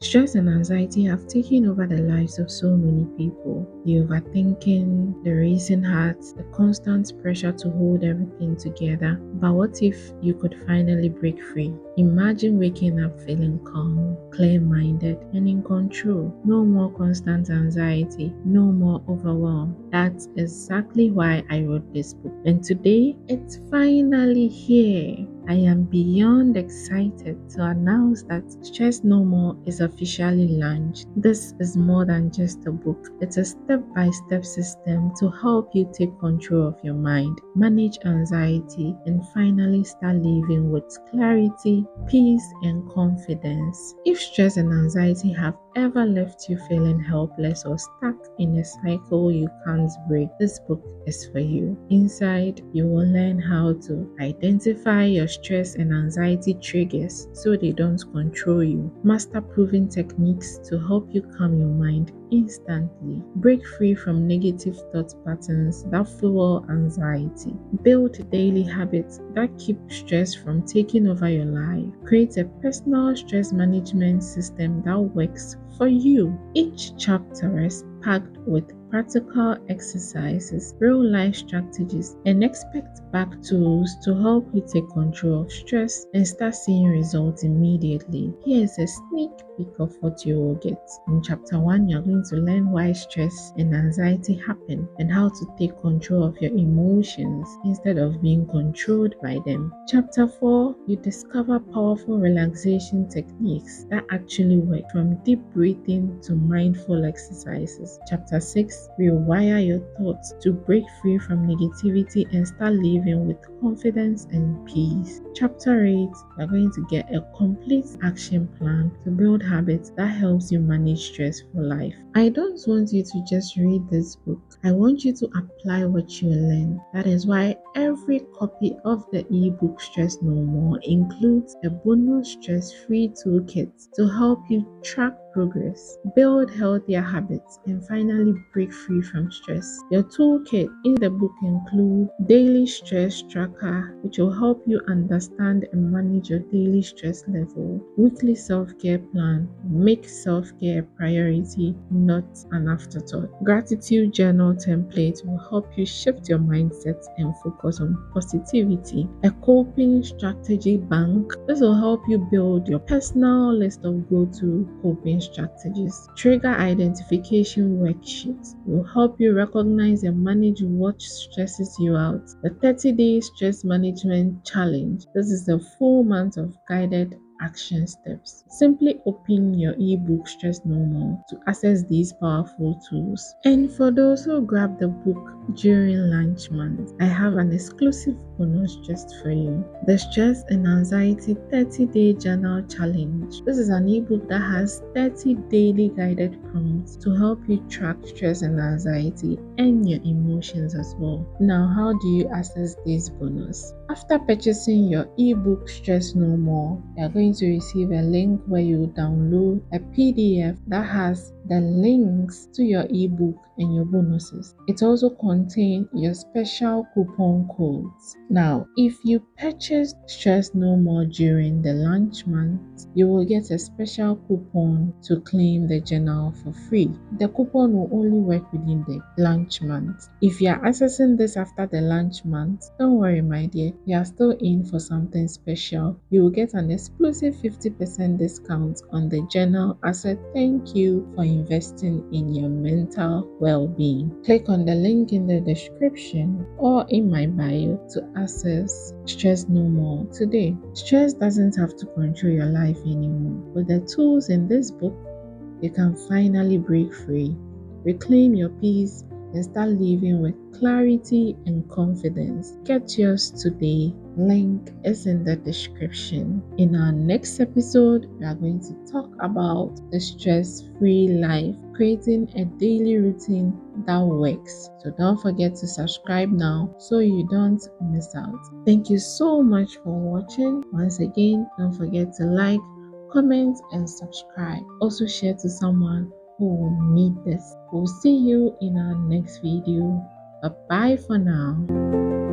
Stress and anxiety have taken over the lives of so many people. The overthinking, the racing hearts, the constant pressure to hold everything together. But what if you could finally break free? Imagine waking up feeling calm, clear minded, and in control. No more constant anxiety, no more overwhelm. That's exactly why I wrote this book. And today, it's finally here. I am beyond excited to announce that Stress No More is officially launched. This is more than just a book. It's a step-by-step system to help you take control of your mind, manage anxiety, and finally start living with clarity, peace, and confidence. If stress and anxiety have ever left you feeling helpless or stuck in a cycle you can't break, this book is for you. Inside, you will learn how to identify your stress and anxiety triggers so they don't control you, master proven techniques to help you calm your mind instantly, break free from negative thought patterns that fuel anxiety, build daily habits that keep stress from taking over your life, create a personal stress management system that works for you. Each chapter is packed with practical exercises, real life strategies, and expect back tools to help you take control of stress and start seeing results immediately. Here is a sneak peek of what you will get. In chapter 1, you're going to learn why stress and anxiety happen and how to take control of your emotions instead of being controlled by them. Chapter 4, you discover powerful relaxation techniques that actually work, from deep breathing to mindful exercises. Chapter 6, rewire your thoughts to break free from negativity and start living with confidence and peace. Chapter 8, you're going to get a complete action plan to build habits that helps you manage stress for life. I don't want you to just read this book. I want you to apply what you learn. That is why every copy of the ebook Stress No More includes a bonus stress-free toolkit to help you track progress, build healthier habits, and finally break free from stress. Your toolkit in the book includes daily stress tracker, which will help you understand and manage your daily stress level, weekly self-care plan, make self-care a priority, not an afterthought. Gratitude journal template will help you shift your mindset and focus on positivity. A coping strategy bank. This will help you build your personal list of go-to coping strategies. Trigger identification worksheet will help you recognize and manage what stresses you out. The 30-day stress management challenge. This is a full month of guided action steps. Simply open your ebook Stress No More to access these powerful tools. And for those who grab the book during launch month, I have an exclusive bonus just for you. The Stress and Anxiety 30-Day Journal Challenge. This is an ebook that has 30 daily guided prompts to help you track stress and anxiety and your emotions as well. Now, how do you access this bonus? After purchasing your ebook Stress No More, you are going to receive a link where you download a PDF that has the links to your ebook and your bonuses. It also contains your special coupon codes. Now, if you purchase Stress No More during the launch month, you will get a special coupon to claim the journal for free. The coupon will only work within the launch month. If you are accessing this after the launch month, don't worry, my dear, you are still in for something special. You will get an exclusive 50% discount on the journal as a thank you for investing in your mental well-being. Click on the link in the description or in my bio to access Stress No More today. Stress doesn't have to control your life anymore. With the tools in this book, you can finally break free, reclaim your peace, and start living with clarity and confidence. Get yours today. Link is in the description. In our next episode, we are going to talk about the stress-free life, creating a daily routine that works. So don't forget to subscribe now so you don't miss out. Thank you so much for watching. Once again, don't forget to like, comment, and subscribe. Also share to someone who will need this. We'll see you in our next video. Bye bye for now.